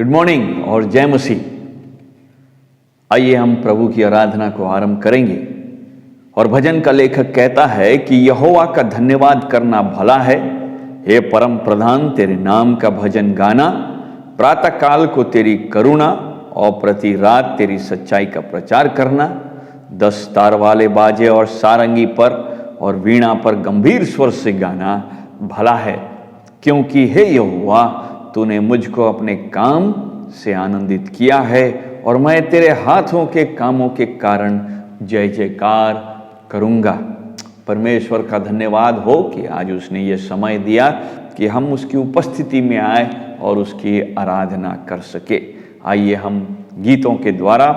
Good morning और जय मसीह। आइए हम प्रभु की आराधना को आरंभ करेंगे। और भजन का लेखक कहता है कि यहोवा का धन्यवाद करना भला है, हे परम प्रधान तेरे नाम का भजन गाना, प्रातः काल को तेरी करुणा और प्रति रात तेरी सच्चाई का प्रचार करना, 10 तार वाले बाजे और सारंगी पर और वीणा पर गंभीर स्वर से गाना भला है, क्योंकि हे यहोवा तूने मुझको अपने काम से आनंदित किया है और मैं तेरे हाथों के कामों के कारण जय जयकार करूँगा। परमेश्वर का धन्यवाद हो कि आज उसने ये समय दिया कि हम उसकी उपस्थिति में आए और उसकी आराधना कर सके। आइए हम गीतों के द्वारा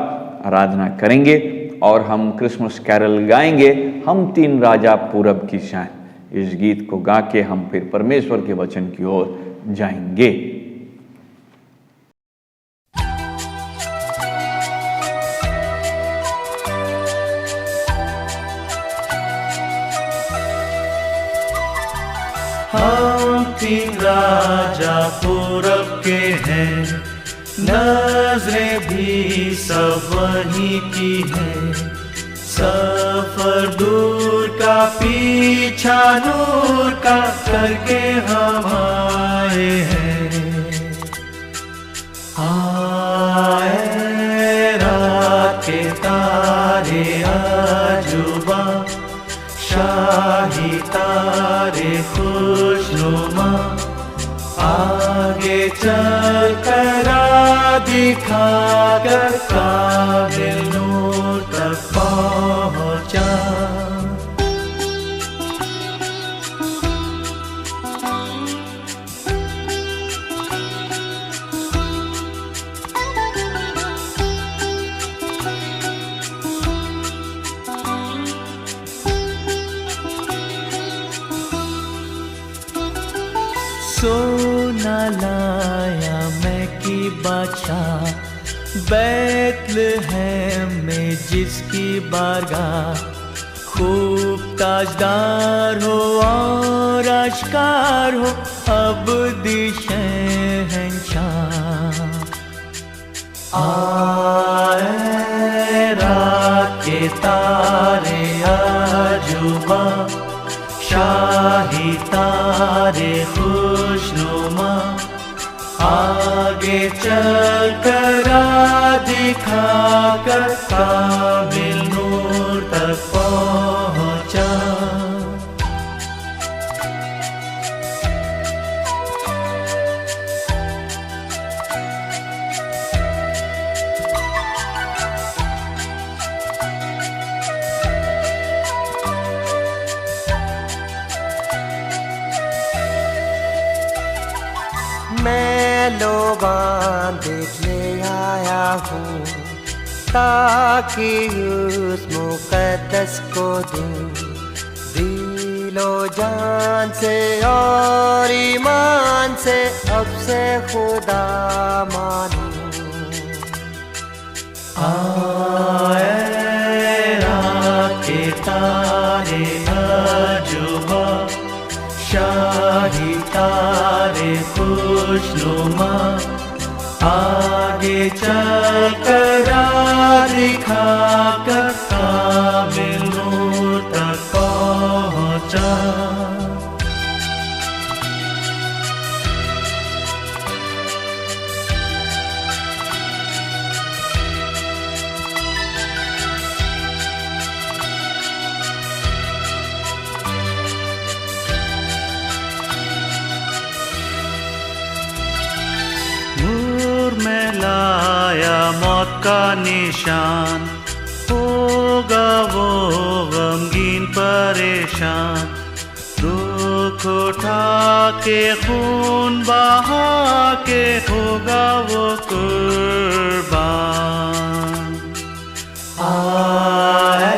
आराधना करेंगे और हम क्रिसमस कैरल गाएंगे, हम 3 राजा पूरब की शान। इस गीत को गा के हम फिर परमेश्वर के वचन की ओर जाएंगे। हम 3 राजा पूरब के हैं, नजरें भी सब वहीं की है। सफर दूर का पीछा नूर का करके हम आए हैं। आए रात के तारे आजुबा, शाही तारे खुशनुमा, आगे चल कर दिखा कर काबिल नूर तक पहुंचा। सोना लाया मैं की बादशाह, बैतलहम में जिसकी बारगाह, खूब ताजदार हो और आश्कार हो अब शहंशाह। आए रात के तारे आजुबा, शाही तारे खुशनुमा, आगे चल कर दिखा कर काबिल नूर तक पहुंचा। मैं लोबान देख ले आया हूँ, ताकि उस मुकद्दस को दूँ दिलो जान से और ईमान से, अब से खुदा मानूं। आए रात के तारे आजुबा, शाही तारे खुशनुमा, आगे चल कर दिखा कर काबिल नूर तक पहुंचा। में लाया मौत का निशान, होगा वो गमगीन परेशान, दुख उठा के खून बहा के होगा वो कुर्बान। आए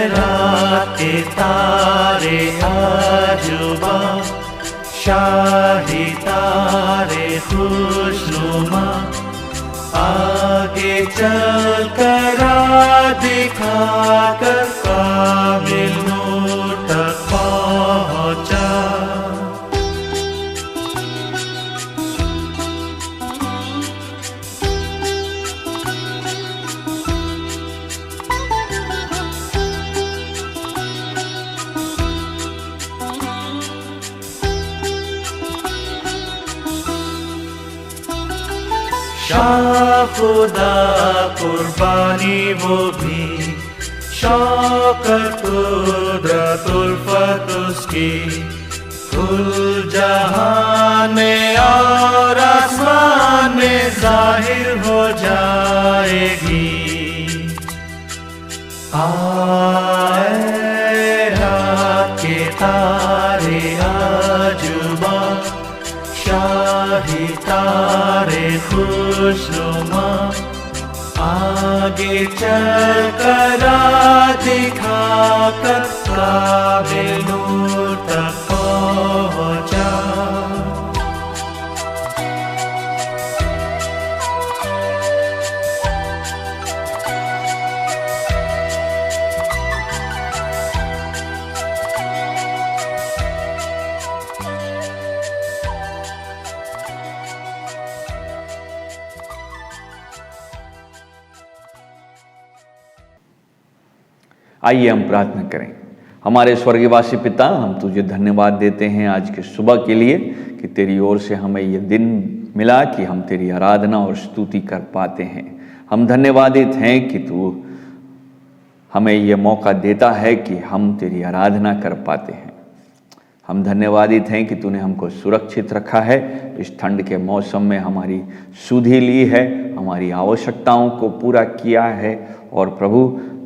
रात के तारे आजुबा, शाही तारे खुशनुमा, आगे चल कर दिखा कर काबिल नूर तक पहुंचा। शाह खुदा कुर्बानी वो भी, शौकत कुदरत उल्फत उसकी, कुल जहान में और आसमान में जाहिर हो जाएगी। आए रात के तारे आजुबा, शाही तारे खुशनुमा, आगे चल कर दिखा कर काबिल नूर तक पहुंचा। आइए हम प्रार्थना करें। हमारे स्वर्गवासी पिता, हम तुझे धन्यवाद देते हैं आज के सुबह के लिए कि तेरी ओर से हमें ये दिन मिला कि हम तेरी आराधना और स्तुति कर पाते हैं। हम धन्यवादित हैं कि तू हमें ये मौका देता है कि हम तेरी आराधना कर पाते हैं। हम धन्यवादित हैं कि तूने हमको सुरक्षित रखा है, इस ठंड के मौसम में हमारी सुधि ली है, हमारी आवश्यकताओं को पूरा किया है और प्रभु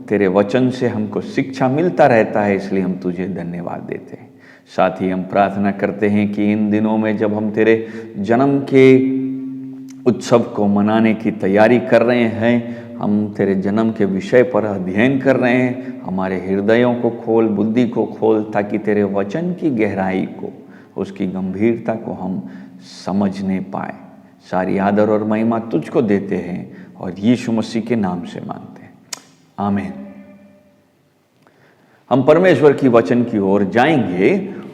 तेरे वचन से हमको शिक्षा मिलता रहता है, इसलिए हम तुझे धन्यवाद देते हैं। साथ ही हम प्रार्थना करते हैं कि इन दिनों में जब हम तेरे जन्म के उत्सव को मनाने की तैयारी कर रहे हैं, हम तेरे जन्म के विषय पर अध्ययन कर रहे हैं, हमारे हृदयों को खोल, बुद्धि को खोल, ताकि तेरे वचन की गहराई को, उसकी गंभीरता को हम समझने पाए। सारी आदर और महिमा तुझको देते हैं और यीशु मसीह के नाम से मांगते हैं, आमीन। हम परमेश्वर की वचन की ओर जाएंगे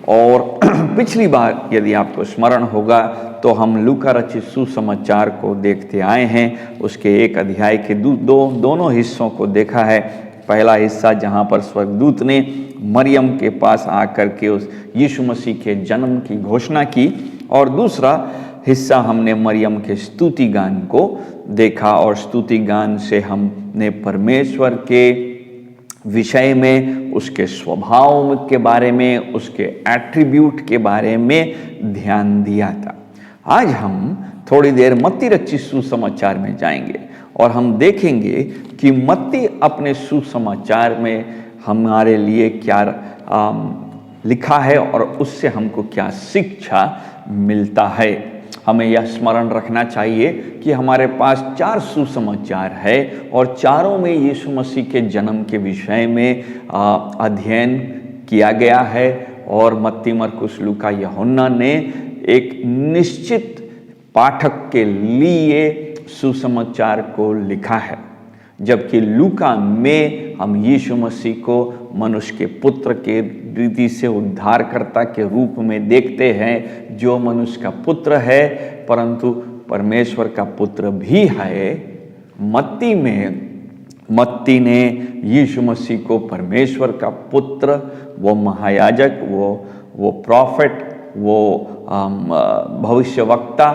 और पिछली बार यदि आपको स्मरण होगा तो हम लूका रचित सुसमाचार को देखते आए हैं। उसके एक अध्याय के दोनों हिस्सों को देखा है। पहला हिस्सा जहां पर स्वर्गदूत ने मरियम के पास आकर के उस यीशु मसीह के जन्म की घोषणा की, और दूसरा हिस्सा हमने मरियम के स्तुति गान को देखा, और स्तुति गान से हमने परमेश्वर के विषय में, उसके स्वभाव के बारे में, उसके एट्रीब्यूट के बारे में ध्यान दिया था। आज हम थोड़ी देर मत्ती रचित सुसमाचार में जाएंगे और हम देखेंगे कि मत्ती अपने सुसमाचार में हमारे लिए क्या लिखा है और उससे हमको क्या शिक्षा मिलता है। हमें यह स्मरण रखना चाहिए कि हमारे पास 4 सुसमाचार है और चारों में यीशु मसीह के जन्म के विषय में अध्ययन किया गया है, और मत्ती, मरकुस, लूका, यूहन्ना ने एक निश्चित पाठक के लिए सुसमाचार को लिखा है, जबकि लूका में हम यीशु मसीह को मनुष्य के पुत्र के रीति से उद्धारकर्ता के रूप में देखते हैं, जो मनुष्य का पुत्र है परंतु परमेश्वर का पुत्र भी है। मत्ती ने यीशु मसीह को परमेश्वर का पुत्र, वो महायाजक, वो प्रॉफिट, वो भविष्यवक्ता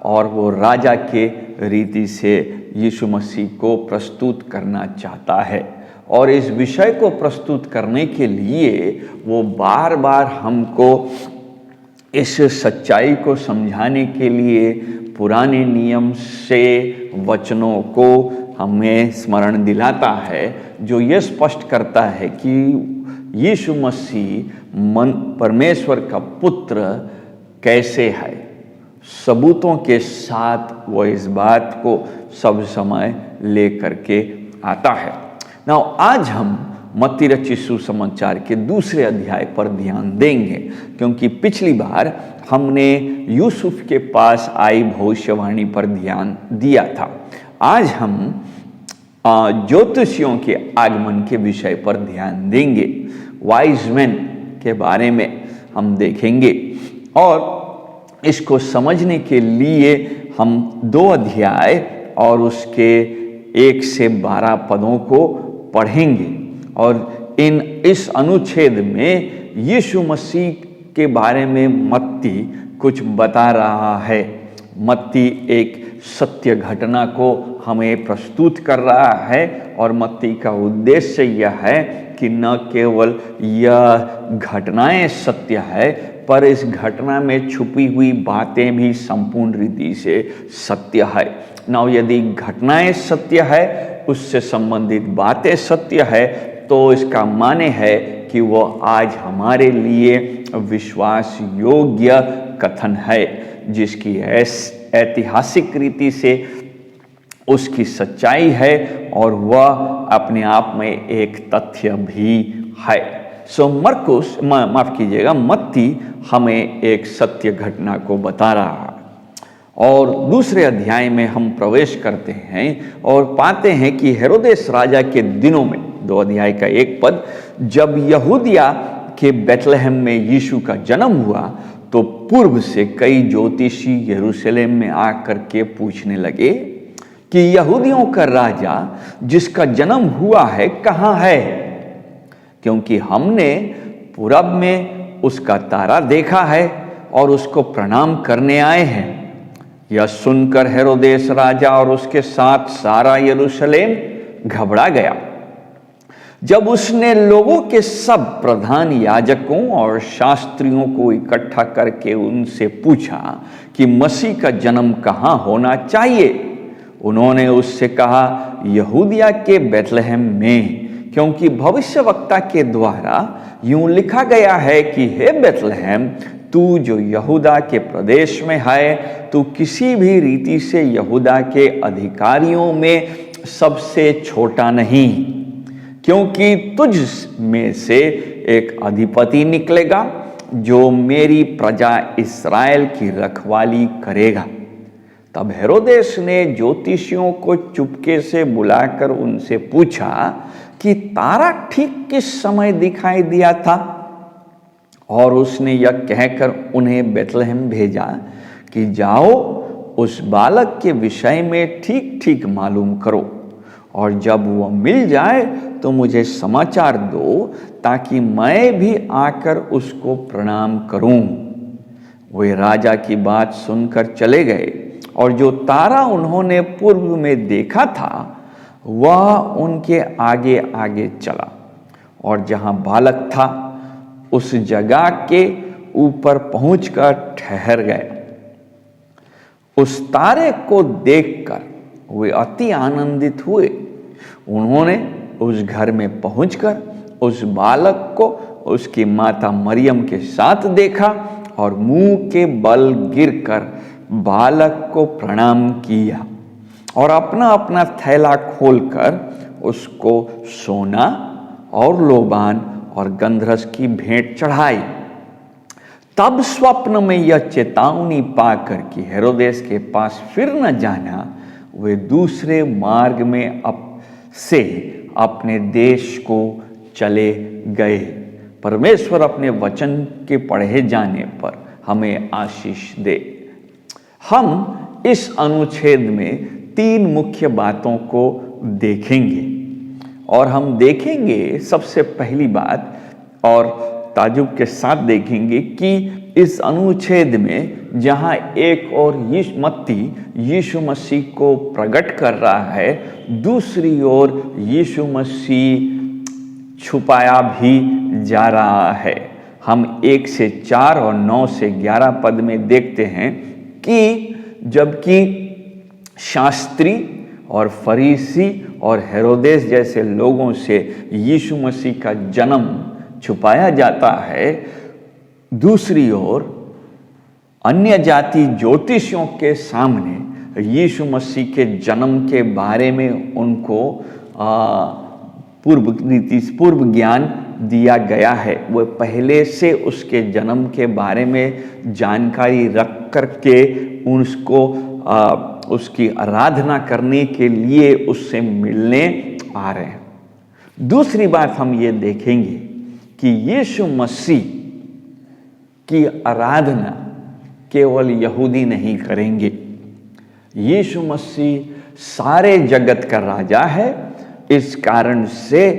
और वो राजा के रीति से यीशु मसीह को प्रस्तुत करना चाहता है। और इस विषय को प्रस्तुत करने के लिए वो बार बार हमको इस सच्चाई को समझाने के लिए पुराने नियम से वचनों को हमें स्मरण दिलाता है, जो ये स्पष्ट करता है कि यीशु मसीह परमेश्वर का पुत्र कैसे है। सबूतों के साथ वो इस बात को सब समय ले करके आता है। नाउ आज हम मत्ती रचित सुसमाचार के दूसरे अध्याय पर ध्यान देंगे, क्योंकि पिछली बार हमने यूसुफ के पास आई भविष्यवाणी पर ध्यान दिया था। आज हम ज्योतिषियों के आगमन के विषय पर ध्यान देंगे। वाइज मैन के बारे में हम देखेंगे, और इसको समझने के लिए हम 2 अध्याय और उसके 1 से 12 पदों को पढ़ेंगे, और इस अनुच्छेद में यीशु मसीह के बारे में मत्ती कुछ बता रहा है। मत्ती एक सत्य घटना को हमें प्रस्तुत कर रहा है और मत्ती का उद्देश्य यह है कि न केवल यह घटनाएं सत्य है पर इस घटना में छुपी हुई बातें भी संपूर्ण रीति से सत्य है। न यदि घटनाएं सत्य है, उससे संबंधित बातें सत्य है, तो इसका माने है कि वो आज हमारे लिए विश्वास योग्य कथन है, जिसकी ऐतिहासिक रीति से उसकी सच्चाई है और वह अपने आप में एक तथ्य भी है। मरकुस माफ कीजिएगा, मत्ती हमें एक सत्य घटना को बता रहा है। और दूसरे अध्याय में हम प्रवेश करते हैं और पाते हैं कि हेरोदेस राजा के दिनों में, 2 अध्याय का 1 पद, जब यहूदिया के बेथलेहम में यीशु का जन्म हुआ तो पूर्व से कई ज्योतिषी यरूशलेम में आकर के पूछने लगे कि यहूदियों का राजा जिसका जन्म हुआ है कहाँ है, क्योंकि हमने पूरब में उसका तारा देखा है और उसको प्रणाम करने आए हैं। यह सुनकर हेरोदेस राजा और उसके साथ सारा यरूशलेम घबरा गया। जब उसने लोगों के सब प्रधान याजकों और शास्त्रियों को इकट्ठा करके उनसे पूछा कि मसीह का जन्म कहाँ होना चाहिए, उन्होंने उससे कहा, यहूदिया के बेथलेहम में, क्योंकि भविष्यवक्ता के द्वारा यूं लिखा गया है कि हे बेथलेहम, तू जो यहूदा के प्रदेश में है, तू किसी भी रीति से यहूदा के अधिकारियों में सबसे छोटा नहीं, क्योंकि तुझ में से एक अधिपति निकलेगा जो मेरी प्रजा इस्राएल की रखवाली करेगा। तब हेरोदेस ने ज्योतिषियों को चुपके से बुलाकर उनसे पूछा कि तारा ठीक किस समय दिखाई दिया था, और उसने यह कहकर उन्हें बेथलेहम भेजा कि जाओ उस बालक के विषय में ठीक ठीक मालूम करो, और जब वह मिल जाए तो मुझे समाचार दो ताकि मैं भी आकर उसको प्रणाम करूं। वे राजा की बात सुनकर चले गए और जो तारा उन्होंने पूर्व में देखा था वह उनके आगे आगे चला और जहां बालक था उस जगह के ऊपर पहुंचकर ठहर गए। उस तारे को देखकर वे अति आनंदित हुए। उन्होंने उस घर में पहुंचकर उस बालक को उसकी माता मरियम के साथ देखा और मुंह के बल गिरकर बालक को प्रणाम किया और अपना अपना थैला खोलकर उसको सोना और लोबान और गंधरस की भेंट चढ़ाई। तब स्वप्न में यह चेतावनी पाकर कि हेरोदेस के पास फिर न जाना, वे दूसरे मार्ग में से अपने देश को चले गए। परमेश्वर अपने वचन के पढ़े जाने पर हमें आशीष दे। हम इस अनुच्छेद में 3 मुख्य बातों को देखेंगे और हम देखेंगे सबसे पहली बात, और ताजुब के साथ देखेंगे कि इस अनुच्छेद में जहां एक और मत्ती यीशु मसीह को प्रकट कर रहा है, दूसरी ओर यीशु मसीह छुपाया भी जा रहा है। हम 1 से 4 और 9 से 11 पद में देखते हैं कि जबकि शास्त्री और फरीसी और हेरोदेस जैसे लोगों से यीशु मसीह का जन्म छुपाया जाता है, दूसरी ओर अन्य जाति ज्योतिषियों के सामने यीशु मसीह के जन्म के बारे में उनको पूर्व ज्ञान दिया गया है। वो पहले से उसके जन्म के बारे में जानकारी रख करके उसको उसकी आराधना करने के लिए उससे मिलने आ रहे हैं। दूसरी बात हम ये देखेंगे कि यीशु मसीह की आराधना केवल यहूदी नहीं करेंगे। यीशु मसीह सारे जगत का राजा है। इस कारण से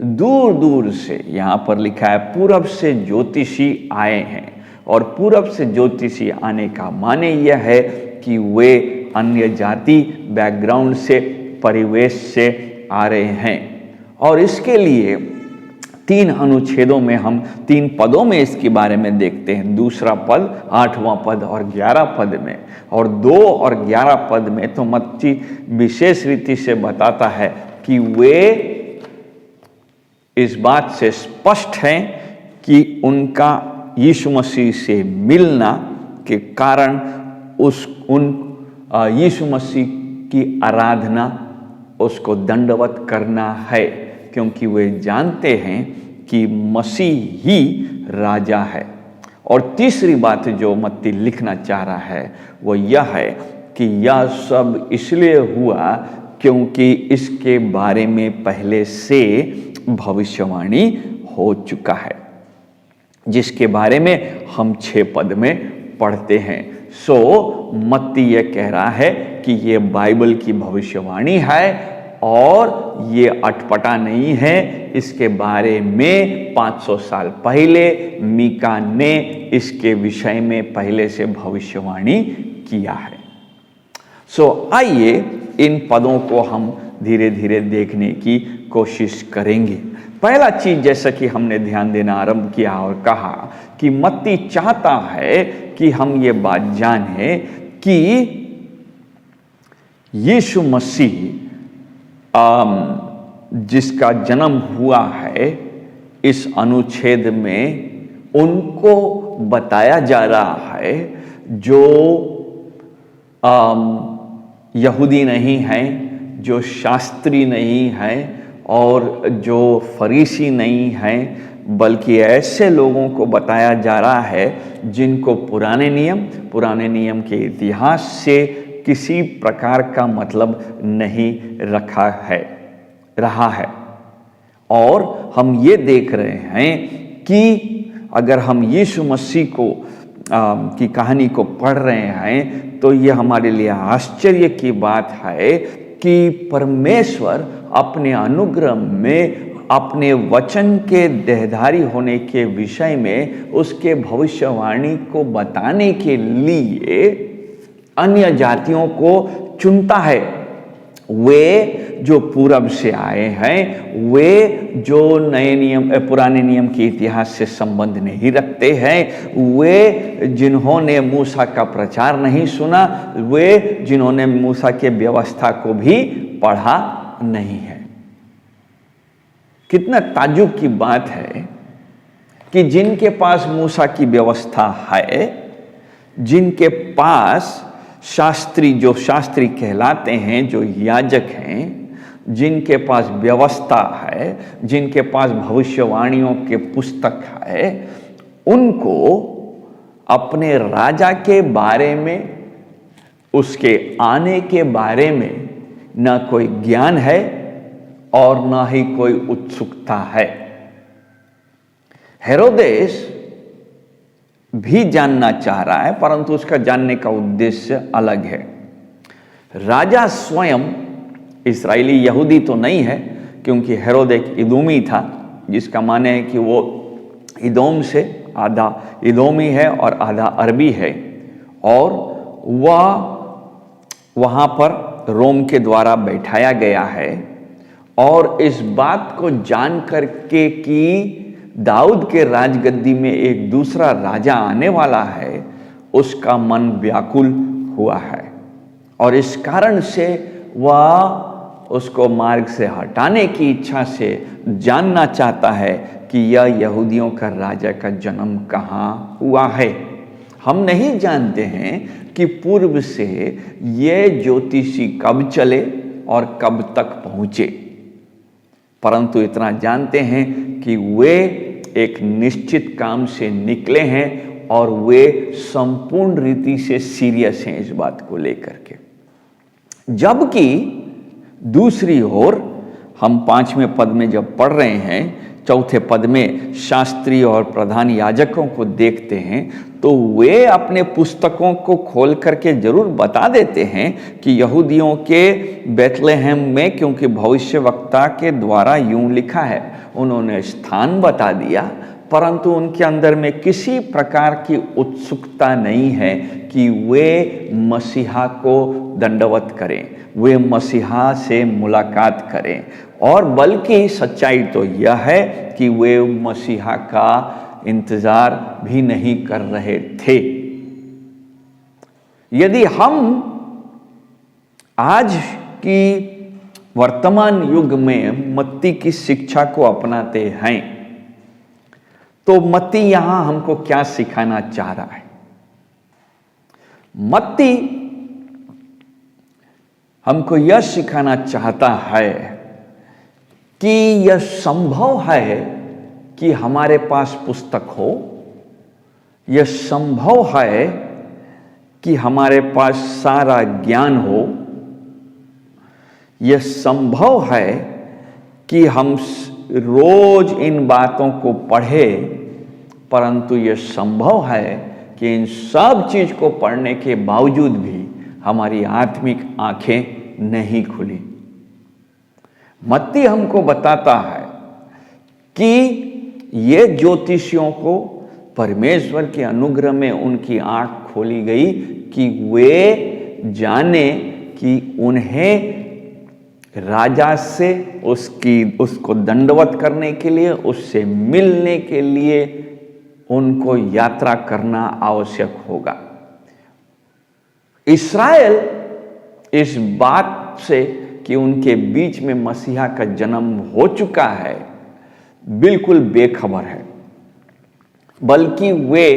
दूर दूर से, यहाँ पर लिखा है, पूरब से ज्योतिषी आए हैं और पूरब से ज्योतिषी आने का माने यह है कि वे अन्य जाति बैकग्राउंड से, परिवेश से आ रहे हैं। और इसके लिए 3 अनुच्छेदों में हम 3 पदों में इसके बारे में देखते हैं। दूसरा पद, 8वां पद और 11 पद में। और 2 और 11 पद में तो मत्ती विशेष रीति से बताता है कि वे इस बात से स्पष्ट हैं कि उनका यीशु मसीह से मिलना के कारण यीशु मसीह की आराधना, उसको दंडवत करना है, क्योंकि वे जानते हैं कि मसीह ही राजा है। और तीसरी बात जो मत्ती लिखना चाह रहा है वो यह है कि यह सब इसलिए हुआ क्योंकि इसके बारे में पहले से भविष्यवाणी हो चुका है, जिसके बारे में हम 6 पद में पढ़ते हैं। मत्ती ये कह रहा है कि ये बाइबल की भविष्यवाणी है और ये अटपटा नहीं है। इसके बारे में 500 साल पहले मीका ने इसके विषय में पहले से भविष्यवाणी किया है। आइए इन पदों को हम धीरे धीरे देखने की कोशिश करेंगे। पहला चीज, जैसा कि हमने ध्यान देना आरंभ किया और कहा कि मत्ती चाहता है कि हम ये बात जाने कि यीशु मसीह जिसका जन्म हुआ है, इस अनुच्छेद में उनको बताया जा रहा है जो यहूदी नहीं हैं, जो शास्त्री नहीं हैं और जो फरीसी नहीं हैं, बल्कि ऐसे लोगों को बताया जा रहा है जिनको पुराने नियम के इतिहास से किसी प्रकार का मतलब नहीं रहा है। और हम ये देख रहे हैं कि अगर हम यीशु मसीह की कहानी को पढ़ रहे हैं तो ये हमारे लिए आश्चर्य की बात है कि परमेश्वर अपने अनुग्रह में अपने वचन के देहधारी होने के विषय में उसके भविष्यवाणी को बताने के लिए अन्य जातियों को चुनता है। वे जो पूरब से आए हैं, वे जो पुराने नियम के इतिहास से संबंध नहीं रखते हैं, वे जिन्होंने मूसा का प्रचार नहीं सुना, वे जिन्होंने मूसा के व्यवस्था को भी पढ़ा नहीं है। कितना ताज्जुब की बात है कि जिनके पास मूसा की व्यवस्था है, जिनके पास शास्त्री कहलाते हैं, जो याजक हैं, जिनके पास व्यवस्था है, जिनके पास भविष्यवाणियों के पुस्तक है, उनको अपने राजा के बारे में, उसके आने के बारे में न कोई ज्ञान है और न ही कोई उत्सुकता है। हेरोदेस भी जानना चाह रहा है, परंतु उसका जानने का उद्देश्य अलग है। राजा स्वयं इस्राएली यहूदी तो नहीं है, क्योंकि हेरोद एक इदोमी था, जिसका माने है कि वो इदोम से आधा इदोमी है और आधा अरबी है, और वह वहाँ पर रोम के द्वारा बैठाया गया है। और इस बात को जान करके कि दाऊद के राजगद्दी में एक दूसरा राजा आने वाला है, उसका मन व्याकुल हुआ है और इस कारण से वह उसको मार्ग से हटाने की इच्छा से जानना चाहता है कि यह यहूदियों का राजा का जन्म कहाँ हुआ है। हम नहीं जानते हैं कि पूर्व से ये ज्योतिषी कब चले और कब तक पहुँचे, परंतु इतना जानते हैं कि वे एक निश्चित काम से निकले हैं और वे संपूर्ण रीति से सीरियस हैं इस बात को लेकर के। जबकि दूसरी ओर हम 5वें पद में जब पढ़ रहे हैं, 4थे पद में शास्त्री और प्रधान याजकों को देखते हैं, तो वे अपने पुस्तकों को खोल करके जरूर बता देते हैं कि यहूदियों के बेथलेहम में, क्योंकि भविष्यवक्ता के द्वारा यूं लिखा है, उन्होंने स्थान बता दिया, परंतु उनके अंदर में किसी प्रकार की उत्सुकता नहीं है कि वे मसीहा को दंडवत करें, वे मसीहा से मुलाकात करें। और बल्कि सच्चाई तो यह है कि वे मसीहा का इंतजार भी नहीं कर रहे थे। यदि हम आज की वर्तमान युग में मत्ती की शिक्षा को अपनाते हैं तो मत्ती यहां हमको क्या सिखाना चाह रहा है? मत्ती हमको यह सिखाना चाहता है कि यह संभव है कि हमारे पास पुस्तक हो, यह संभव है कि हमारे पास सारा ज्ञान हो, यह संभव है कि हम रोज इन बातों को पढ़ें, परंतु यह संभव है कि इन सब चीज को पढ़ने के बावजूद भी हमारी आत्मिक आंखें नहीं खुली। मत्ती हमको बताता है कि ये ज्योतिषियों को परमेश्वर के अनुग्रह में उनकी आंख खोली गई कि वे जाने कि उन्हें राजा से उसको दंडवत करने के लिए, उससे मिलने के लिए उनको यात्रा करना आवश्यक होगा। इस्राएल इस बात से कि उनके बीच में मसीहा का जन्म हो चुका है बिल्कुल बेखबर है, बल्कि वे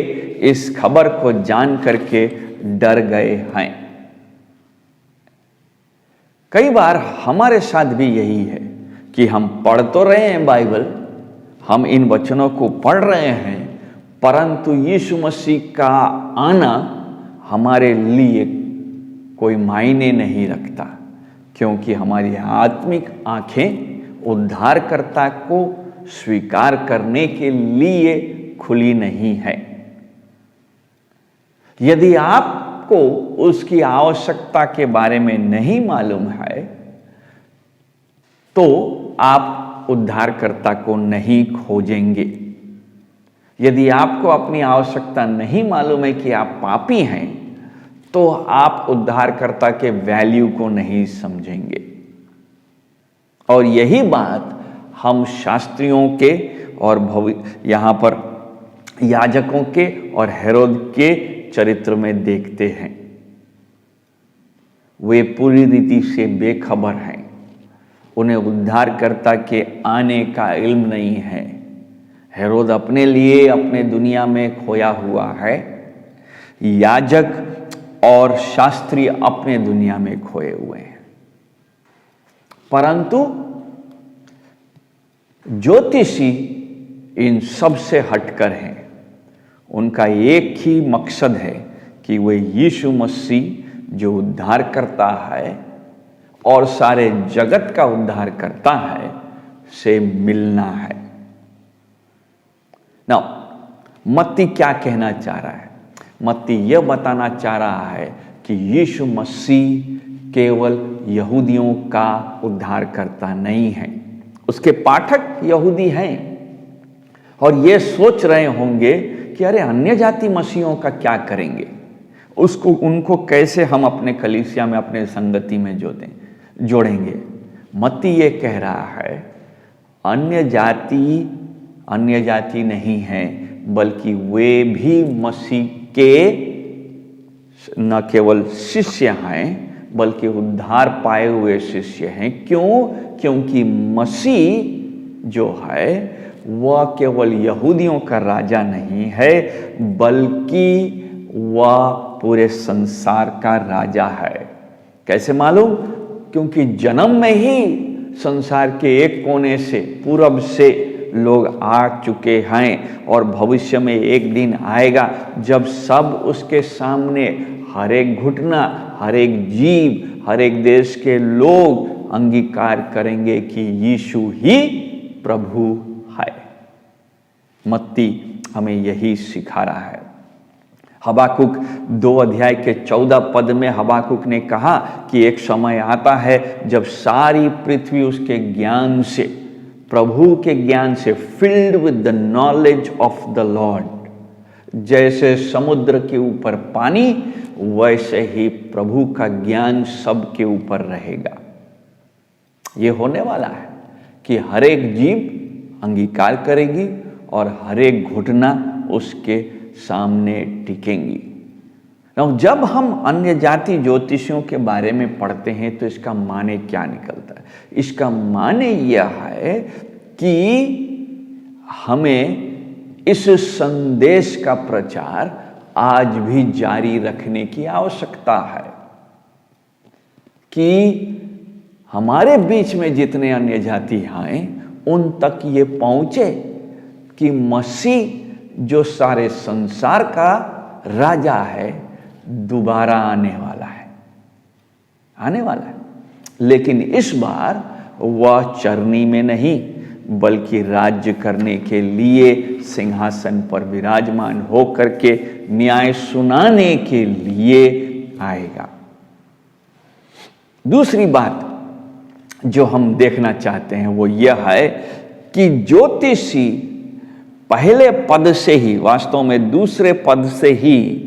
इस खबर को जान करके डर गए हैं। कई बार हमारे साथ भी यही है कि हम पढ़ तो रहे हैं बाइबल, हम इन वचनों को पढ़ रहे हैं, परंतु यीशु मसीह का आना हमारे लिए कोई मायने नहीं रखता, क्योंकि हमारी आत्मिक आंखें उद्धारकर्ता को स्वीकार करने के लिए खुली नहीं है। यदि आपको उसकी आवश्यकता के बारे में नहीं मालूम है तो आप उद्धारकर्ता को नहीं खोजेंगे। यदि आपको अपनी आवश्यकता नहीं मालूम है कि आप पापी हैं तो आप उद्धारकर्ता के वैल्यू को नहीं समझेंगे। और यही बात हम शास्त्रियों के और यहाँ पर याजकों के और हेरोद के चरित्र में देखते हैं। वे पूरी रीति से बेखबर हैं, उन्हें उद्धारकर्ता के आने का इल्म नहीं है। हेरोद अपने लिए अपने दुनिया में खोया हुआ है, याजक और शास्त्री अपने दुनिया में खोए हुए हैं। परंतु ज्योतिषी इन सब से हटकर हैं। उनका एक ही मकसद है कि वे यीशु मसीह जो उद्धार करता है और सारे जगत का उद्धार करता है से मिलना है। नाउ मत्ती क्या कहना चाह रहा है? मत्ती यह बताना चाह रहा है कि यीशु मसीह केवल यहूदियों का उद्धार करता नहीं है। उसके पाठक यहूदी हैं और ये सोच रहे होंगे कि अरे अन्य जाति मसीहों का क्या करेंगे, उनको कैसे हम अपने कलीसिया में, अपने संगति में जोड़ेंगे। मत्ती ये कह रहा है अन्य जाति नहीं है, बल्कि वे भी मसीह के न केवल शिष्य हैं बल्कि उद्धार पाए हुए शिष्य हैं। क्यों? क्योंकि मसीह जो है वह केवल यहूदियों का राजा नहीं है, बल्कि वह पूरे संसार का राजा है। कैसे मालूम? क्योंकि जन्म में ही संसार के एक कोने से, पूरब से लोग आ चुके हैं और भविष्य में एक दिन आएगा जब सब उसके सामने हर एक घुटना, हर एक जीव, हर एक देश के लोग अंगीकार करेंगे कि यीशु ही प्रभु है। मत्ती हमें यही सिखा रहा है। हबाकुक 2 अध्याय के 14 पद में हबाकुक ने कहा कि एक समय आता है जब सारी पृथ्वी उसके ज्ञान से प्रभु के ज्ञान से, filled with the knowledge of the Lord. जैसे समुद्र के ऊपर पानी, वैसे ही प्रभु का ज्ञान सबके ऊपर रहेगा। ये होने वाला है कि हर एक जीव अंगीकार करेगी और हर एक घुटना उसके सामने टिकेंगी। जब हम अन्य जाति ज्योतिषियों के बारे में पढ़ते हैं तो इसका माने क्या निकलता है? इसका माने यह है कि हमें इस संदेश का प्रचार आज भी जारी रखने की आवश्यकता है कि हमारे बीच में जितने अन्य जाति हैं उन तक ये पहुंचे कि मसीह जो सारे संसार का राजा है दोबारा आने वाला है। लेकिन इस बार वह चरनी में नहीं बल्कि राज्य करने के लिए सिंहासन पर विराजमान होकर के न्याय सुनाने के लिए आएगा। दूसरी बात जो हम देखना चाहते हैं वो यह है कि ज्योतिषी पहले पद से ही, वास्तव में दूसरे पद से ही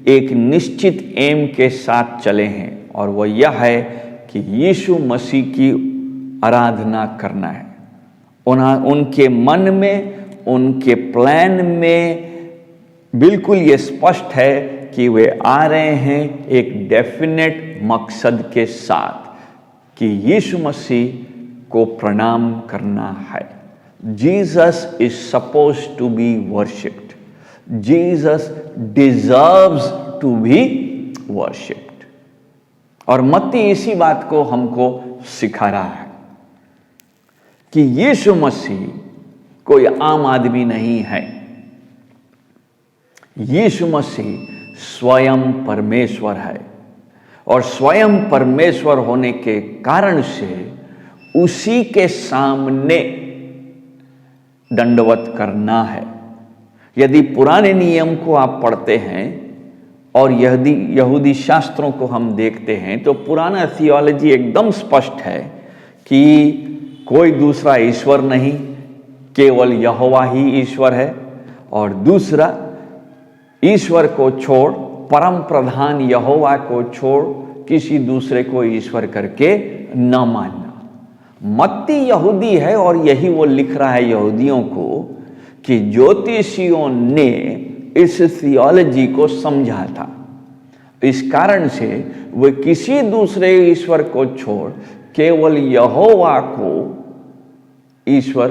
एक निश्चित एम के साथ चले हैं, और वह यह है कि यीशु मसीह की आराधना करना है। उनके मन में, उनके प्लान में बिल्कुल ये स्पष्ट है कि वे आ रहे हैं एक डेफिनेट मकसद के साथ कि यीशु मसीह को प्रणाम करना है। Jesus is supposed to be worshipped. Jesus deserves to be worshipped। और मत्ती इसी बात को हमको सिखा रहा है कि यीशु मसीह कोई आम आदमी नहीं है। यीशु मसीह स्वयं परमेश्वर है, और स्वयं परमेश्वर होने के कारण से उसी के सामने दंडवत करना है। यदि पुराने नियम को आप पढ़ते हैं और यहूदी शास्त्रों को हम देखते हैं तो पुराना थियोलॉजी एकदम स्पष्ट है कि कोई दूसरा ईश्वर नहीं, केवल यहोवा ही ईश्वर है। और दूसरा, ईश्वर को छोड़, परम प्रधान यहोवा को छोड़ किसी दूसरे को ईश्वर करके न मानना। मत्ती यहूदी है और यही वो लिख रहा है यहूदियों को कि ज्योतिषियों ने इस थियोलॉजी को समझा था। इस कारण से वे किसी दूसरे ईश्वर को छोड़ केवल यहोवा को ईश्वर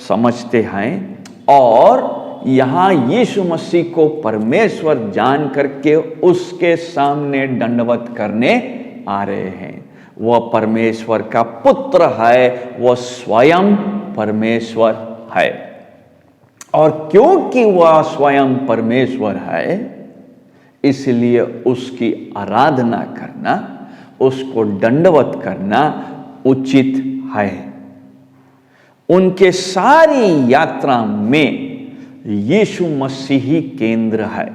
समझते हैं, और यहाँ यीशु मसीह को परमेश्वर जान करके उसके सामने दंडवत करने आ रहे हैं। वह परमेश्वर का पुत्र है, वह स्वयं परमेश्वर है। और क्योंकि वह स्वयं परमेश्वर है, इसलिए उसकी आराधना करना, उसको दंडवत करना उचित है। उनके सारी यात्रा में यीशु मसीह ही केंद्र है।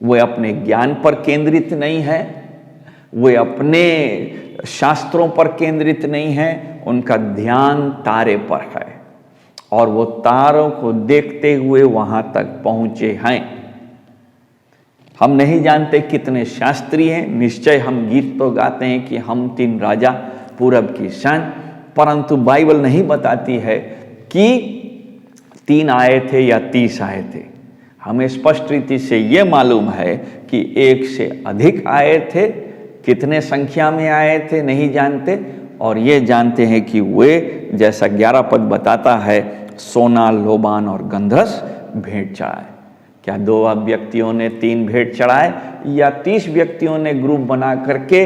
वे अपने ज्ञान पर केंद्रित नहीं है, वे अपने शास्त्रों पर केंद्रित नहीं है, उनका ध्यान तारे पर है, और वो तारों को देखते हुए वहां तक पहुंचे हैं। हम नहीं जानते कितने शास्त्री हैं, निश्चय हम गीत तो गाते हैं कि हम 3 राजा पूरब की शान, परंतु बाइबल नहीं बताती है कि 3 आए थे या 30 आए थे। हमें स्पष्ट रीति से ये मालूम है कि 1 से अधिक आए थे। कितने संख्या में आए थे नहीं जानते, और ये जानते हैं कि वे, जैसा 11 पद बताता है, सोना, लोबान और गंधरस भेंट चढ़ाए। क्या 2 व्यक्तियों ने 3 भेंट चढ़ाए या 30 व्यक्तियों ने ग्रुप बना करके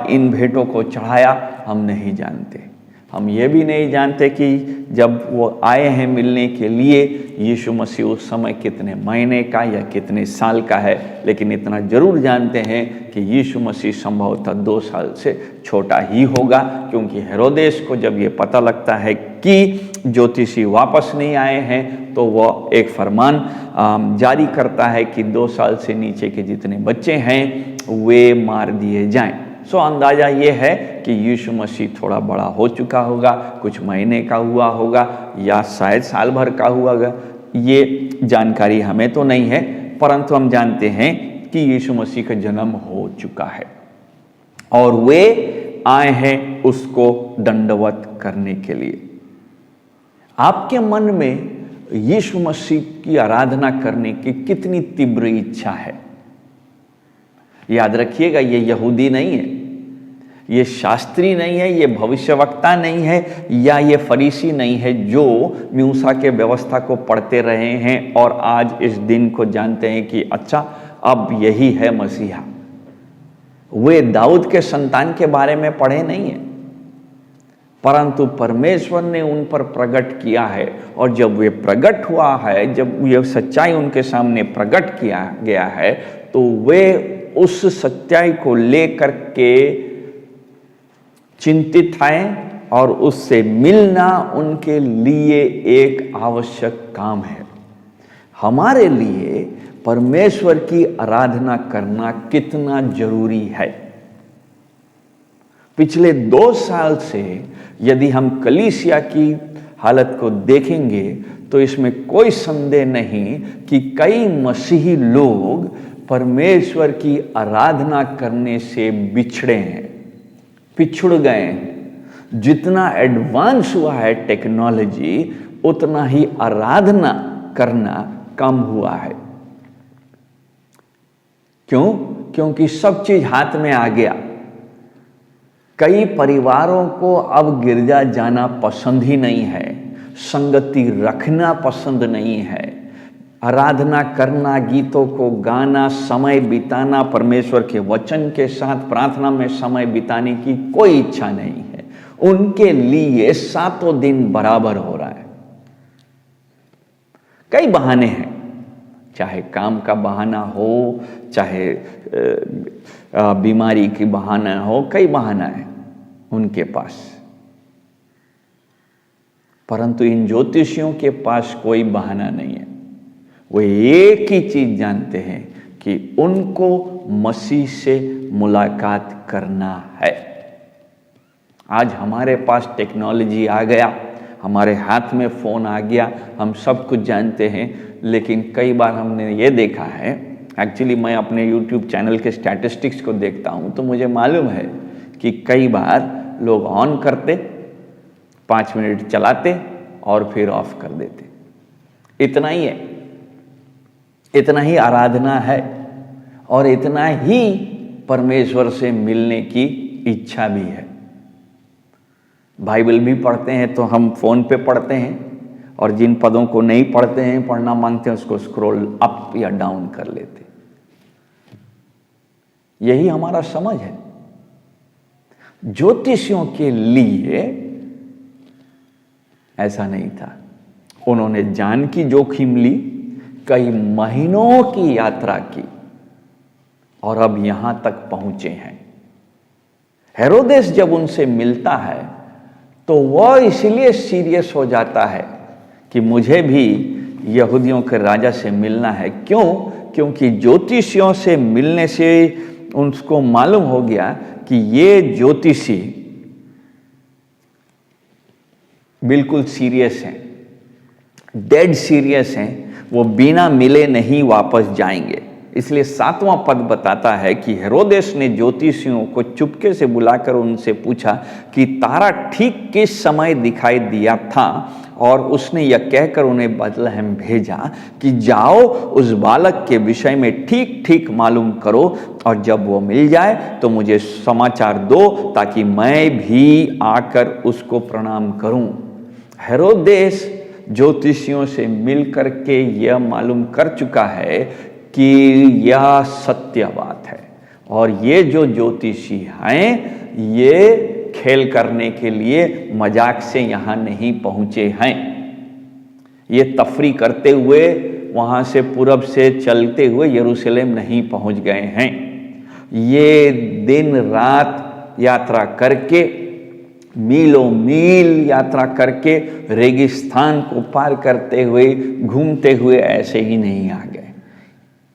इन भेंटों को चढ़ाया, हम नहीं जानते। हम ये भी नहीं जानते कि जब वो आए हैं मिलने के लिए, यीशु मसीह उस समय कितने महीने का या कितने साल का है, लेकिन इतना जरूर जानते हैं कि यीशु मसीह संभवतः 2 साल से छोटा ही होगा, क्योंकि हेरोदेस को जब ये पता लगता है कि ज्योतिषी वापस नहीं आए हैं तो वह एक फरमान जारी करता है कि 2 साल से नीचे के जितने बच्चे हैं वे मार दिए जाएं। सो अंदाज़ा ये है कि यीशु मसीह थोड़ा बड़ा हो चुका होगा, कुछ महीने का हुआ होगा या शायद साल भर का हुआ होगा, ये जानकारी हमें तो नहीं है, परंतु हम जानते हैं कि यीशु मसीह का जन्म हो चुका है और वे आए हैं उसको दंडवत करने के लिए। आपके मन में यीशु मसीह की आराधना करने की कितनी तीव्र इच्छा है? याद रखिएगा, ये यहूदी नहीं है, ये शास्त्री नहीं है, ये भविष्यवक्ता नहीं है, या ये फरीसी नहीं है जो मूसा के व्यवस्था को पढ़ते रहे हैं और आज इस दिन को जानते हैं कि अच्छा अब यही है मसीहा। वे दाऊद के संतान के बारे में पढ़े नहीं हैं, परंतु परमेश्वर ने उन पर प्रकट किया है और जब वे प्रकट हुआ है, जब ये सच्चाई उनके सामने प्रकट किया गया है, तो वे उस सच्चाई को लेकर के चिंतित हैं और उससे मिलना उनके लिए एक आवश्यक काम है। हमारे लिए परमेश्वर की आराधना करना कितना जरूरी है। पिछले 2 साल से यदि हम कलीसिया की हालत को देखेंगे तो इसमें कोई संदेह नहीं कि कई मसीही लोग परमेश्वर की आराधना करने से बिछड़े हैं, पिछड़ गए हैं। जितना एडवांस हुआ है टेक्नोलॉजी, उतना ही आराधना करना कम हुआ है। क्यों? क्योंकि सब चीज हाथ में आ गया। कई परिवारों को अब गिरजा जाना पसंद ही नहीं है, संगति रखना पसंद नहीं है, आराधना करना, गीतों को गाना, समय बिताना, परमेश्वर के वचन के साथ प्रार्थना में समय बिताने की कोई इच्छा नहीं है। उनके लिए 7 दिन बराबर हो रहा है। कई बहाने हैं, चाहे काम का बहाना हो, चाहे बीमारी की बहाना हो, कई बहाना है उनके पास, परंतु इन ज्योतिषियों के पास कोई बहाना नहीं है। वे एक ही चीज जानते हैं कि उनको मसीह से मुलाकात करना है। आज हमारे पास टेक्नोलॉजी आ गया, हमारे हाथ में फ़ोन आ गया, हम सब कुछ जानते हैं, लेकिन कई बार हमने ये देखा है, एक्चुअली मैं अपने YouTube चैनल के स्टैटिस्टिक्स को देखता हूँ तो मुझे मालूम है कि कई बार लोग ऑन करते, 5 मिनट चलाते और फिर ऑफ कर देते। इतना ही है, इतना ही आराधना है और इतना ही परमेश्वर से मिलने की इच्छा भी है। बाइबल भी पढ़ते हैं तो हम फ़ोन पे पढ़ते हैं, और जिन पदों को नहीं पढ़ते हैं, पढ़ना मांगते हैं, उसको स्क्रॉल अप या डाउन कर लेते। यही हमारा समझ है। ज्योतिषियों के लिए ऐसा नहीं था। उन्होंने जान की जोखिम ली, कई महीनों की यात्रा की और अब यहां तक पहुंचे हैं। हेरोदेस जब उनसे मिलता है तो वह इसलिए सीरियस हो जाता है कि मुझे भी यहूदियों के राजा से मिलना है। क्यों? क्योंकि ज्योतिषियों से मिलने से उनको मालूम हो गया कि ये ज्योतिषी बिल्कुल सीरियस हैं, डेड सीरियस हैं, वो बिना मिले नहीं वापस जाएंगे। इसलिए 7वां पद बताता है कि हेरोदेस ने ज्योतिषियों को चुपके से बुलाकर उनसे पूछा कि तारा ठीक किस समय दिखाई दिया था, और उसने यह कहकर उन्हें बतलहम भेजा कि जाओ उस बालक के विषय में ठीक ठीक मालूम करो, और जब वो मिल जाए तो मुझे समाचार दो ताकि मैं भी आकर उसको प्रणाम करूं। हेरोदेस ज्योतिषियों से मिलकर के यह मालूम कर चुका है कि यह सत्य बात है, और ये जो ज्योतिषी हैं ये खेल करने के लिए मजाक से यहाँ नहीं पहुँचे हैं। ये तफरी करते हुए वहाँ से पूरब से चलते हुए यरूशलेम नहीं पहुँच गए हैं। ये दिन रात यात्रा करके, मीलों मील यात्रा करके, रेगिस्तान को पार करते हुए, घूमते हुए ऐसे ही नहीं आ गए।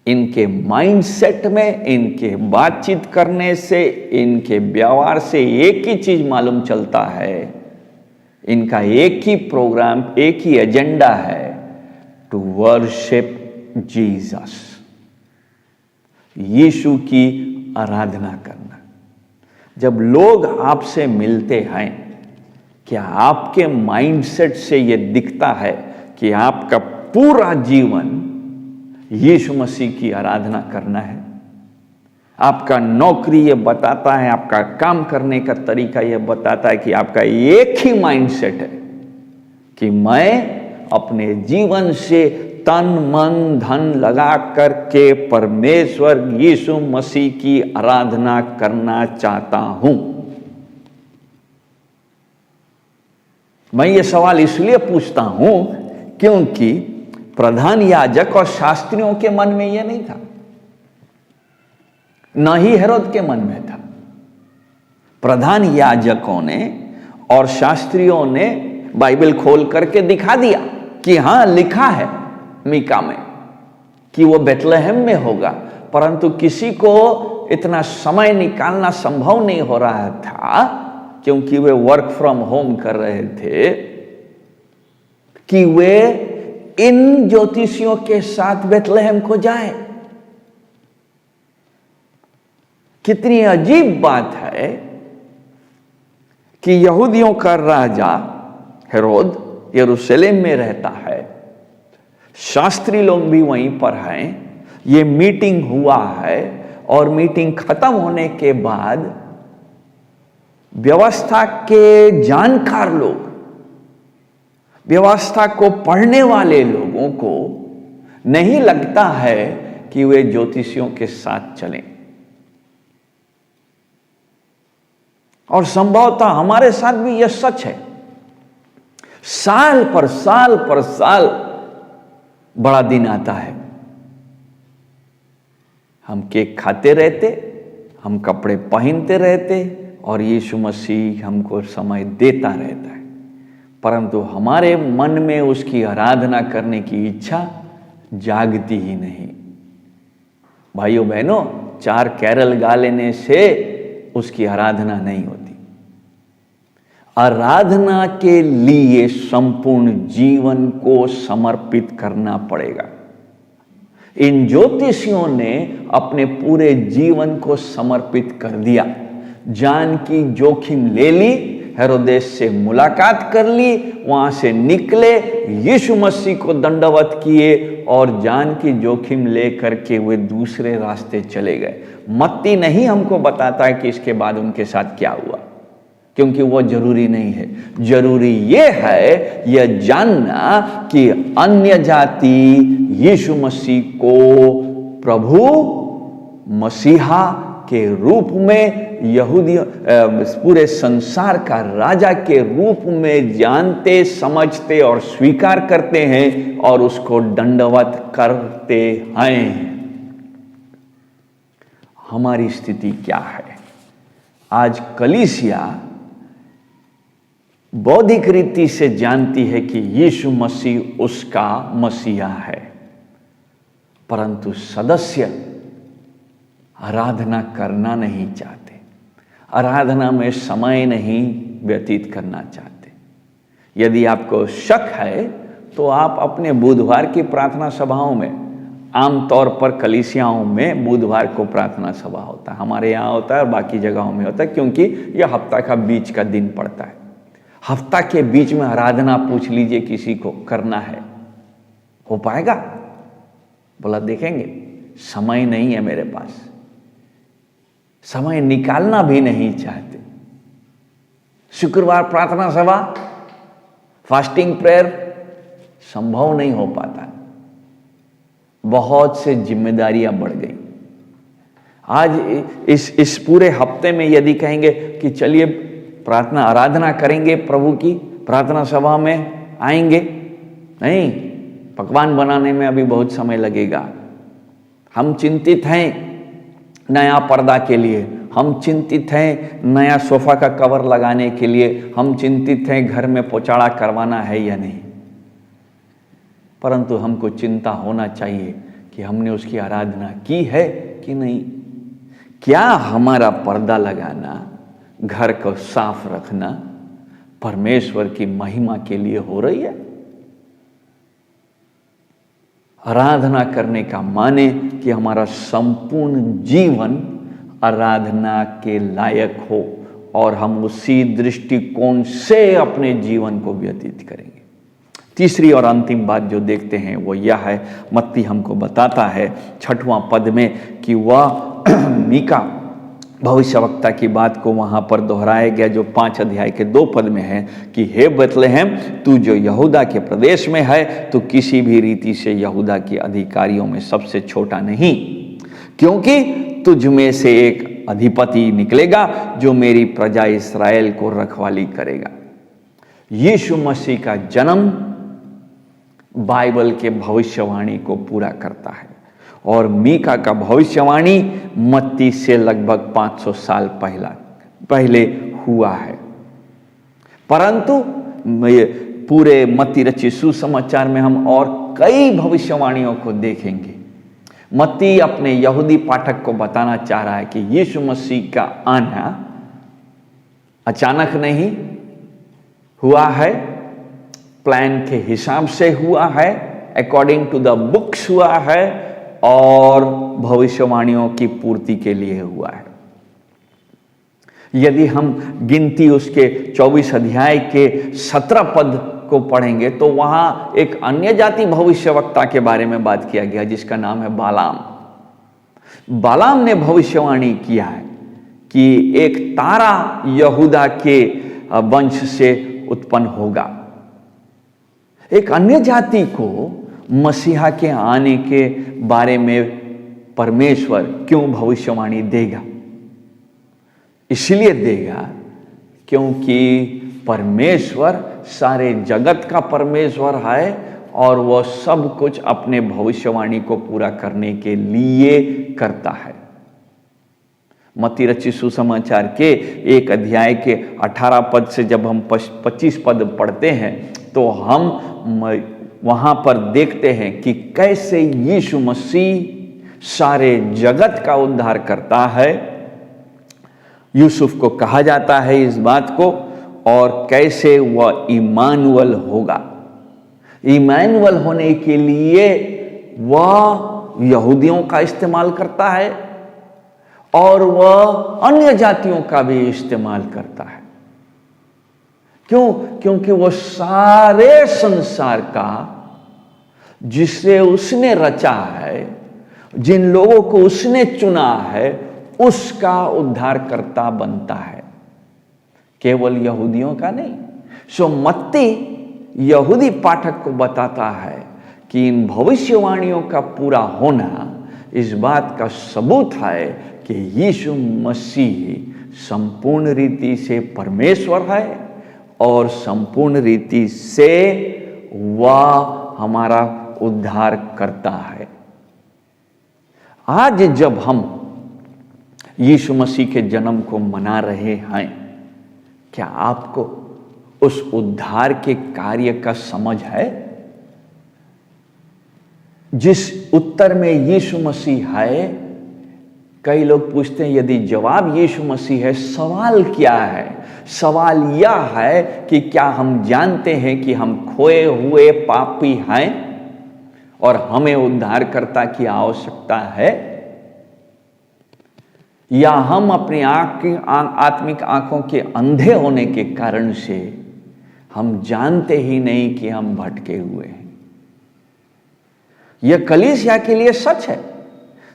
इनके माइंडसेट में, इनके बातचीत करने से, इनके व्यवहार से एक ही चीज मालूम चलता है, इनका एक ही प्रोग्राम, एक ही एजेंडा है, टू वर्शिप जीसस, यीशु की आराधना करना। जब लोग आपसे मिलते हैं, क्या आपके माइंडसेट से यह दिखता है कि आपका पूरा जीवन यीशु मसीह की आराधना करना है? आपका नौकरी ये बताता है, आपका काम करने का तरीका ये बताता है कि आपका एक ही माइंडसेट है कि मैं अपने जीवन से तन मन धन लगा करके परमेश्वर यीशु मसीह की आराधना करना चाहता हूं। मैं ये सवाल इसलिए पूछता हूं क्योंकि प्रधान याजक और शास्त्रियों के मन में यह नहीं था, न ही हेरोद के मन में था। प्रधान याजकों ने और शास्त्रियों ने बाइबल खोल करके दिखा दिया कि हां लिखा है मीका में कि वो बेथलेहम में होगा, परंतु किसी को इतना समय निकालना संभव नहीं हो रहा था क्योंकि वे वर्क फ्रॉम होम कर रहे थे कि वे इन ज्योतिषियों के साथ बेथलेहम को जाए। कितनी अजीब बात है कि यहूदियों का राजा हेरोद यरूशलेम में रहता है, शास्त्री लोग भी वहीं पर हैं, ये मीटिंग हुआ है और मीटिंग खत्म होने के बाद व्यवस्था के जानकार लोग, व्यवस्था को पढ़ने वाले लोगों को नहीं लगता है कि वे ज्योतिषियों के साथ चलें। और संभवतः हमारे साथ भी यह सच है। साल पर साल बड़ा दिन आता है, हम केक खाते रहते, हम कपड़े पहनते रहते और यीशु मसीह हमको समय देता रहता है, परंतु हमारे मन में उसकी आराधना करने की इच्छा जागती ही नहीं। भाइयों बहनों, 4 कैरल गा लेने से उसकी आराधना नहीं होती। आराधना के लिए संपूर्ण जीवन को समर्पित करना पड़ेगा। इन ज्योतिषियों ने अपने पूरे जीवन को समर्पित कर दिया, जान की जोखिम ले ली, हेरोदेस से मुलाकात कर ली, वहां से निकले, यीशु मसीह को दंडवत किए और जान की जोखिम लेकर के वे दूसरे रास्ते चले गए। मत्ती नहीं हमको बताता है कि इसके बाद उनके साथ क्या हुआ, क्योंकि वो जरूरी नहीं है। जरूरी ये है यह जानना कि अन्य जाति यीशु मसीह को प्रभु मसीहा के रूप में, यहूदी पूरे संसार का राजा के रूप में जानते, समझते और स्वीकार करते हैं और उसको दंडवत करते हैं। हमारी स्थिति क्या है? आज कलीसिया बौद्धिक रीति से जानती है कि यीशु मसीह उसका मसीहा है, परंतु सदस्य आराधना करना नहीं चाहते, आराधना में समय नहीं व्यतीत करना चाहते। यदि आपको शक है तो आप अपने बुधवार की प्रार्थना सभाओं में, आमतौर पर कलीसियाओं में बुधवार को प्रार्थना सभा होता है, हमारे यहाँ होता है और बाकी जगहों में होता है, क्योंकि यह हफ्ता का बीच का दिन पड़ता है। हफ्ता के बीच में आराधना पूछ लीजिए किसी को करना है, हो पाएगा? बोला देखेंगे, समय नहीं है मेरे पास, समय निकालना भी नहीं चाहते। शुक्रवार प्रार्थना सभा, फास्टिंग प्रेयर संभव नहीं हो पाता, बहुत से जिम्मेदारियां बढ़ गई। आज इस पूरे हफ्ते में यदि कहेंगे कि चलिए प्रार्थना आराधना करेंगे, प्रभु की प्रार्थना सभा में आएंगे, नहीं, पकवान बनाने में अभी बहुत समय लगेगा। हम चिंतित हैं नया पर्दा के लिए, हम चिंतित हैं नया सोफा का कवर लगाने के लिए, हम चिंतित हैं घर में पोचाड़ा करवाना है या नहीं। परंतु हमको चिंता होना चाहिए कि हमने उसकी आराधना की है कि नहीं। क्या हमारा पर्दा लगाना, घर को साफ रखना परमेश्वर की महिमा के लिए हो रही है? आराधना करने का माने कि हमारा संपूर्ण जीवन आराधना के लायक हो और हम उसी दृष्टिकोण से अपने जीवन को व्यतीत करेंगे। तीसरी और अंतिम बात जो देखते हैं वो यह है, मत्ती हमको बताता है 6वां पद में कि वह मीका भविष्यवक्ता की बात को वहाँ पर दोहराया गया जो 5 अध्याय के 2 पद में है कि हे बेतलेहम, तू जो यहूदा के प्रदेश में है, तो किसी भी रीति से यहूदा के अधिकारियों में सबसे छोटा नहीं, क्योंकि तुझ में से एक अधिपति निकलेगा जो मेरी प्रजा इस्राएल को रखवाली करेगा। यीशु मसीह का जन्म बाइबल के भविष्यवाणी को पूरा करता है और मीका का भविष्यवाणी मत्ती से लगभग 500 साल पहले हुआ है। परंतु पूरे मत्ती रचित सुसमाचार में हम और कई भविष्यवाणियों को देखेंगे। मत्ती अपने यहूदी पाठक को बताना चाह रहा है कि यीशु मसीह का आना अचानक नहीं हुआ है, प्लान के हिसाब से हुआ है, अकॉर्डिंग टू द बुक्स हुआ है और भविष्यवाणियों की पूर्ति के लिए हुआ है। यदि हम गिनती उसके 24 अध्याय के 17 पद को पढ़ेंगे तो वहां एक अन्य जाति भविष्यवक्ता के बारे में बात किया गया जिसका नाम है बालाम। बालाम ने भविष्यवाणी किया है कि एक तारा यहूदा के वंश से उत्पन्न होगा। एक अन्य जाति को मसीहा के आने के बारे में परमेश्वर क्यों भविष्यवाणी देगा? इसलिए देगा क्योंकि परमेश्वर सारे जगत का परमेश्वर है और वह सब कुछ अपने भविष्यवाणी को पूरा करने के लिए करता है। मत्ती रचित सुसमाचार के 1 अध्याय के 18 पद से जब हम 25 पद पढ़ते हैं तो हम वहां पर देखते हैं कि कैसे यीशु मसीह सारे जगत का उद्धार करता है। यूसुफ को कहा जाता है इस बात को, और कैसे वह इमानुअल होगा। इमानुअल होने के लिए वह यहूदियों का इस्तेमाल करता है और वह अन्य जातियों का भी इस्तेमाल करता है। क्यों? क्योंकि वह सारे संसार का जिसे उसने रचा है, जिन लोगों को उसने चुना है, उसका उद्धारकर्ता बनता है, केवल यहूदियों का नहीं। सो मत्ती यहूदी पाठक को बताता है कि इन भविष्यवाणियों का पूरा होना इस बात का सबूत है कि यीशु मसीह संपूर्ण रीति से परमेश्वर है और संपूर्ण रीति से वह हमारा उद्धार करता है। आज जब हम यीशु मसीह के जन्म को मना रहे हैं, क्या आपको उस उद्धार के कार्य का समझ है? जिस उत्तर में यीशु मसीह है, कई लोग पूछते हैं यदि जवाब यीशु मसीह है, सवाल क्या है? सवाल यह है कि क्या हम जानते हैं कि हम खोए हुए पापी हैं और हमें उद्धारकर्ता की आवश्यकता है, या हम अपनी आत्मिक आंखों के अंधे होने के कारण से हम जानते ही नहीं कि हम भटके हुए हैं। यह कलीसिया के लिए सच है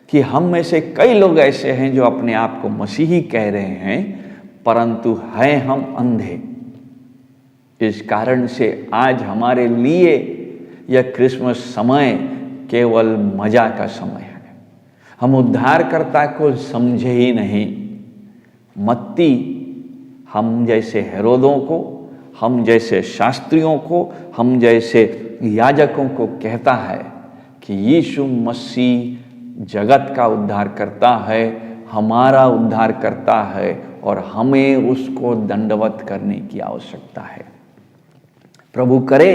कि हम में से कई लोग ऐसे हैं जो अपने आप को मसीही कह रहे हैं, परंतु हैं हम अंधे। इस कारण से आज हमारे लिए यह क्रिसमस समय केवल मजा का समय है। हम उद्धारकर्ता को समझे ही नहीं। मत्ती हम जैसे हेरोदों को, हम जैसे शास्त्रियों को, हम जैसे याजकों को कहता है कि यीशु मसीह जगत का उद्धार करता है, हमारा उद्धार करता है और हमें उसको दंडवत करने की आवश्यकता है। प्रभु करे,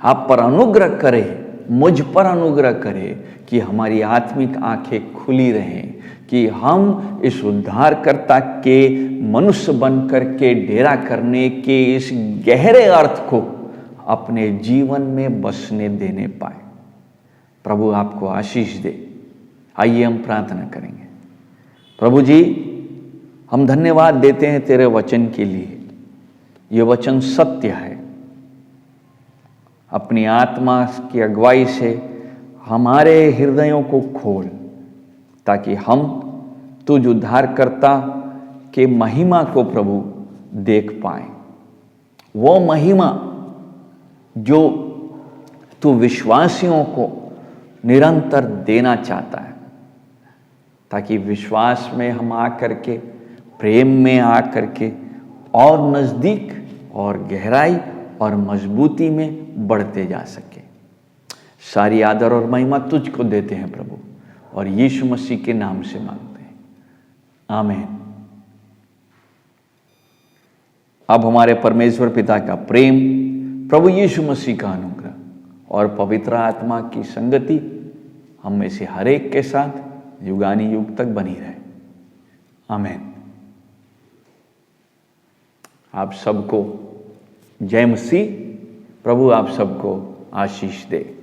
आप पर अनुग्रह करे मुझ पर अनुग्रह करे कि हमारी आत्मिक आंखें खुली रहें, कि हम इस उद्धारकर्ता के मनुष्य बनकर के डेरा करने के इस गहरे अर्थ को अपने जीवन में बसने देने पाए। प्रभु आपको आशीष दे। आइए हम प्रार्थना करेंगे। प्रभु जी, हम धन्यवाद देते हैं तेरे वचन के लिए। ये वचन सत्य है। अपनी आत्मा की अगुवाई से हमारे हृदयों को खोल, ताकि हम तुझ उद्धारकर्ता के महिमा को प्रभु देख पाए। वो महिमा जो तू विश्वासियों को निरंतर देना चाहता है, ताकि विश्वास में हम आकर के, प्रेम में आकर के और नज़दीक और गहराई और मजबूती में बढ़ते जा सके। सारी आदर और महिमा तुझको देते हैं प्रभु, और यीशु मसीह के नाम से मांगते हैं, आमीन। अब हमारे परमेश्वर पिता का प्रेम, प्रभु यीशु मसीह का अनुग्रह और पवित्र आत्मा की संगति हम में से हर एक के साथ युगानी युग तक बनी रहे, आमीन। आप सबको जय मसीह। प्रभु आप सबको आशीष दे।